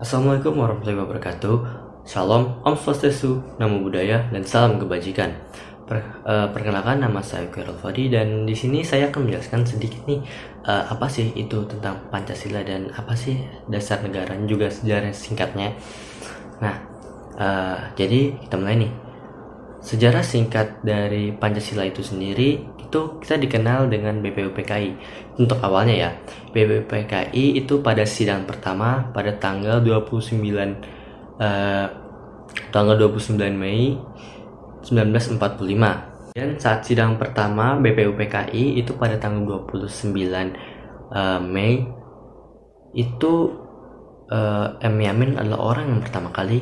Assalamualaikum warahmatullahi wabarakatuh. Shalom, Om Swastiastu, Namo Buddhaya, dan salam kebajikan. Perkenalkan, nama saya Khairul Fadi, dan di sini saya akan menjelaskan sedikit nih apa sih itu tentang Pancasila dan apa sih dasar negara, juga sejarah singkatnya. Nah, jadi kita mulai nih. Sejarah singkat dari Pancasila itu sendiri itu kita dikenal dengan BPUPKI. Untuk awalnya ya, BPUPKI itu pada sidang pertama pada tanggal 29 Mei 1945. Dan saat sidang pertama BPUPKI itu pada tanggal 29 Mei itu M. Yamin adalah orang yang pertama kali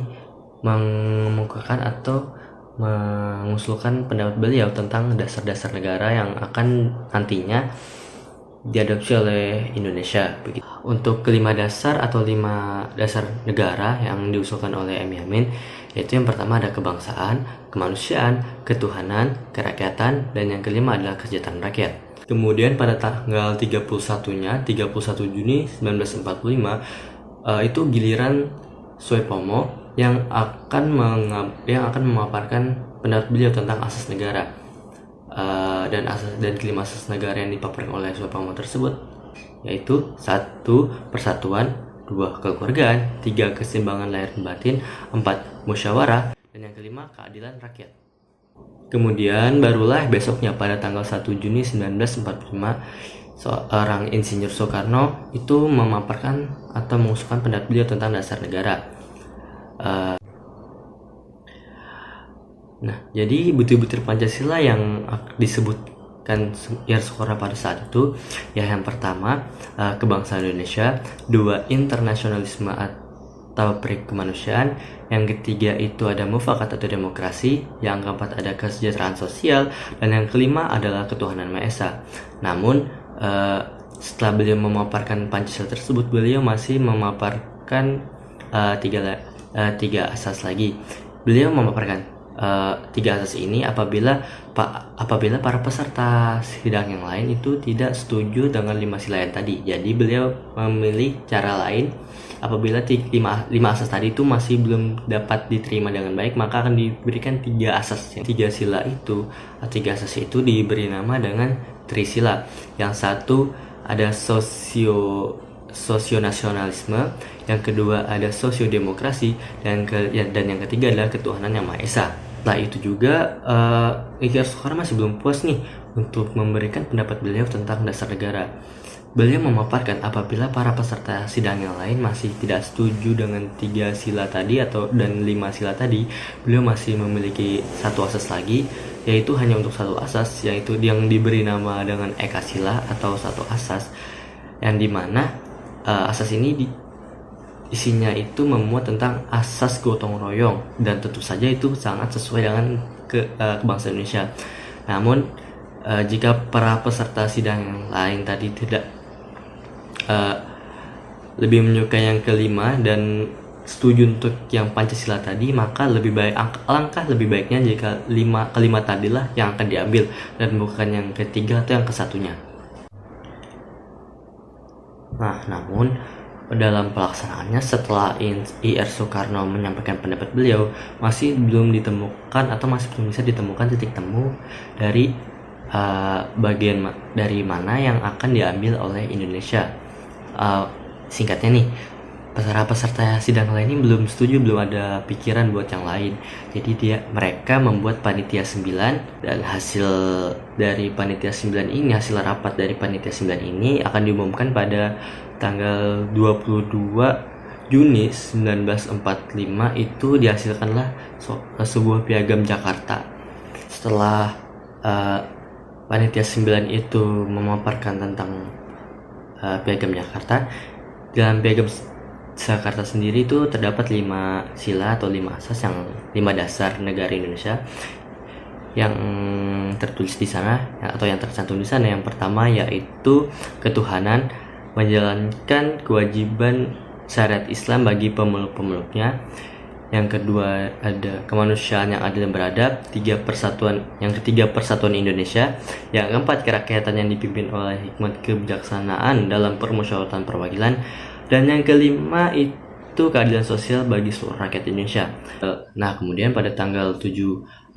mengemukakan atau mengusulkan pendapat beliau tentang dasar-dasar negara yang akan nantinya diadopsi oleh Indonesia. Untuk kelima dasar atau 5 dasar negara yang diusulkan oleh M. Yamin, yaitu yang pertama ada kebangsaan, kemanusiaan, ketuhanan, kerakyatan, dan yang kelima adalah kesejahteraan rakyat. Kemudian pada tanggal 31 Juni 1945 itu giliran Soepomo yang akan memaparkan pendapat beliau tentang asas negara, dan kelima asas negara yang dipaparkan oleh Soepomo tersebut yaitu 1. Persatuan, 2. Kekeluargaan, 3. Keseimbangan lahir dan batin, 4. Musyawarah, dan yang kelima keadilan rakyat. Kemudian barulah besoknya pada tanggal 1 Juni 1945 seorang Insinyur Soekarno itu memaparkan atau mengusulkan pendapat beliau tentang dasar negara. Nah, jadi butir-butir Pancasila yang disebutkan Soekarno pada saat itu, ya yang pertama kebangsaan Indonesia, 2. internasionalisme atau kemanusiaan, yang ketiga itu ada mufakat atau demokrasi, yang keempat ada kesejahteraan sosial, dan yang kelima adalah ketuhanan Maha Esa. Namun setelah beliau memaparkan Pancasila tersebut, beliau masih memaparkan tiga asas lagi. Beliau memaparkan tiga asas ini apabila para peserta sidang yang lain itu tidak setuju dengan 5 sila yang tadi. Jadi beliau memilih cara lain. Apabila 5 asas tadi itu masih belum dapat diterima dengan baik, maka akan diberikan 3 asas. 3 sila itu, 3 asas itu diberi nama dengan Trisila. Yang satu ada sosionasionalisme, yang kedua ada sosiodemokrasi, dan yang ketiga adalah ketuhanan yang Maha Esa. Setelah itu juga Soekarno masih belum puas nih untuk memberikan pendapat beliau tentang dasar negara. Beliau memaparkan apabila para peserta sidang yang lain masih tidak setuju dengan 3 sila tadi dan 5 sila tadi, beliau masih memiliki 1 asas lagi, yaitu hanya untuk 1 asas, yaitu yang diberi nama dengan Eka Sila atau 1 asas, yang dimana asas ini isinya itu memuat tentang asas gotong royong, dan tentu saja itu sangat sesuai dengan kebangsaan Indonesia. Namun jika para peserta sidang yang lain tadi tidak lebih menyukai yang kelima dan setuju untuk yang Pancasila tadi, maka alangkah lebih baiknya jika kelima tadilah yang akan diambil dan bukan yang ketiga atau yang kesatunya. Nah, namun dalam pelaksanaannya setelah Ir Soekarno menyampaikan pendapat beliau, masih belum ditemukan atau masih belum bisa ditemukan titik temu dari bagian dari mana yang akan diambil oleh Indonesia. Singkatnya nih, peserta sidang lain ini belum setuju, belum ada pikiran buat yang lain. Jadi mereka membuat panitia 9, dan hasil dari panitia 9 ini, hasil rapat dari panitia 9 ini akan diumumkan pada tanggal 22 Juni 1945. Itu dihasilkanlah sebuah piagam Jakarta. Setelah panitia 9 itu memaparkan tentang piagam Jakarta, dalam piagam Jakarta sendiri itu terdapat 5 sila atau 5 asas, yang 5 dasar negara Indonesia yang tertulis di sana atau yang tercantum di sana. Yang pertama yaitu ketuhanan, menjalankan kewajiban syariat Islam bagi pemeluk-pemeluknya. Yang kedua ada kemanusiaan yang adil dan beradab. Yang ketiga persatuan Indonesia. Yang keempat kerakyatan yang dipimpin oleh hikmat kebijaksanaan dalam permusyawaratan perwakilan. Dan yang kelima itu yaitu keadilan sosial bagi seluruh rakyat Indonesia. Nah, kemudian pada tanggal 7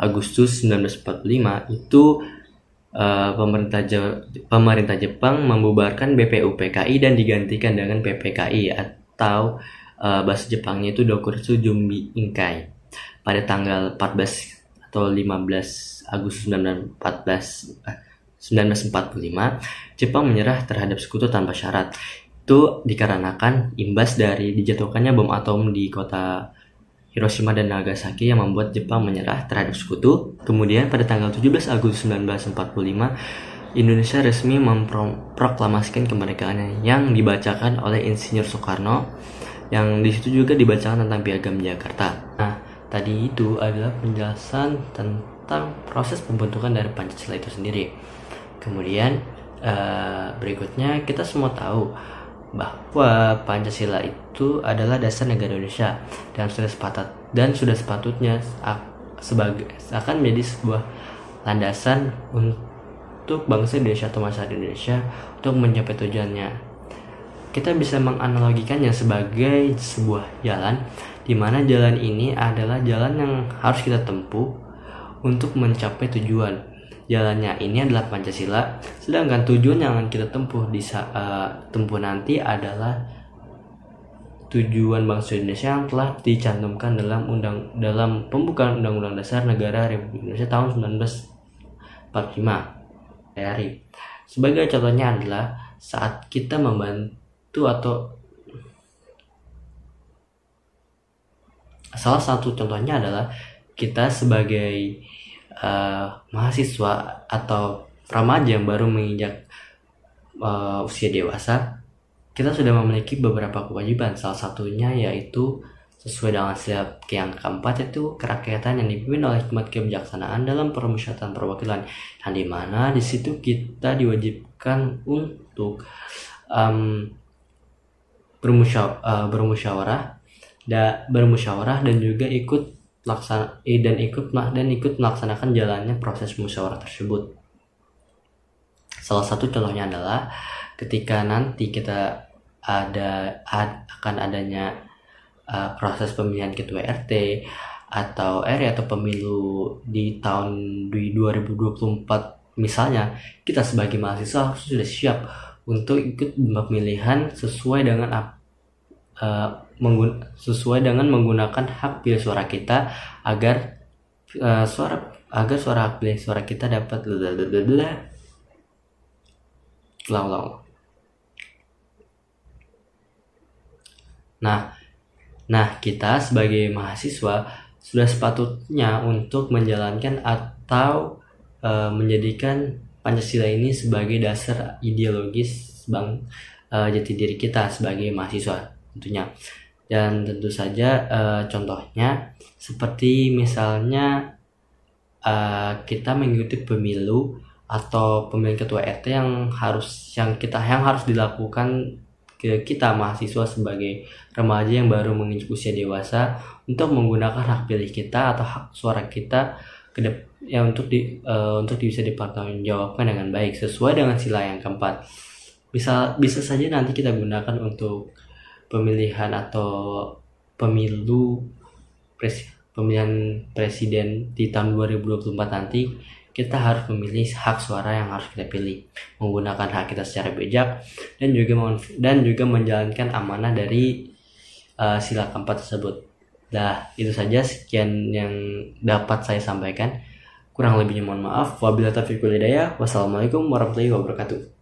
Agustus 1945 itu pemerintah Jepang membubarkan BPUPKI dan digantikan dengan PPKI atau bahasa Jepangnya itu Dokuritsu Jumbi Inkai. Pada tanggal 14 atau 15 Agustus 1945, Jepang menyerah terhadap sekutu tanpa syarat. Itu dikarenakan imbas dari dijatuhkannya bom atom di kota Hiroshima dan Nagasaki yang membuat Jepang menyerah terhadap sekutu. Kemudian pada tanggal 17 Agustus 1945, Indonesia resmi memproklamasikan kemerdekaannya yang dibacakan oleh Insinyur Soekarno, yang disitu juga dibacakan tentang Piagam Jakarta. Nah, tadi itu adalah penjelasan tentang proses pembentukan dari Pancasila itu sendiri. Kemudian berikutnya kita semua tahu bahwa Pancasila itu adalah dasar negara Indonesia dan sudah sepatutnya akan menjadi sebuah landasan untuk bangsa Indonesia atau masyarakat Indonesia untuk mencapai tujuannya. Kita bisa menganalogikannya sebagai sebuah jalan, di mana jalan ini adalah jalan yang harus kita tempuh untuk mencapai tujuan. Jalannya ini adalah Pancasila, sedangkan tujuan yang akan kita tempuh tempuh nanti adalah tujuan bangsa Indonesia yang telah dicantumkan dalam pembukaan Undang-Undang Dasar Negara Republik Indonesia tahun 1945. Sebagai contohnya adalah saat kita membantu atau salah satu contohnya adalah kita sebagai mahasiswa atau remaja yang baru menginjak usia dewasa, kita sudah memiliki beberapa kewajiban. Salah satunya yaitu sesuai dengan sila yang keempat, yaitu kerakyatan yang dipimpin oleh hikmat kebijaksanaan dalam permusyawaratan perwakilan, yang dimana di situ kita diwajibkan untuk bermusyawarah dan juga ikut melaksanakan jalannya proses musyawarah tersebut. Salah satu contohnya adalah ketika nanti kita akan adanya proses pemilihan ketua RT atau RW atau pemilu di tahun 2024 misalnya, kita sebagai mahasiswa sudah siap untuk ikut pemilihan sesuai dengan menggunakan hak pilih suara kita agar suara hak pilih suara kita dapat Nah, kita sebagai mahasiswa sudah sepatutnya untuk menjalankan atau menjadikan Pancasila ini sebagai dasar ideologis jati diri kita sebagai mahasiswa tentunya. Dan tentu saja contohnya seperti misalnya kita mengikuti pemilu atau pemilihan ketua RT yang harus dilakukan ke kita mahasiswa sebagai remaja yang baru menginjak usia dewasa untuk menggunakan hak pilih kita atau hak suara kita untuk bisa dipertanggungjawabkan dengan baik sesuai dengan sila yang keempat. Bisa saja nanti kita gunakan untuk pemilihan atau pemilihan presiden di tahun 2024 nanti, kita harus memilih hak suara yang harus kita pilih, menggunakan hak kita secara bijak dan juga menjalankan amanah dari sila keempat tersebut. Itu saja sekian yang dapat saya sampaikan. Kurang lebihnya mohon maaf. Wabillahi taufiq wal hidayah. Wassalamualaikum warahmatullahi wabarakatuh.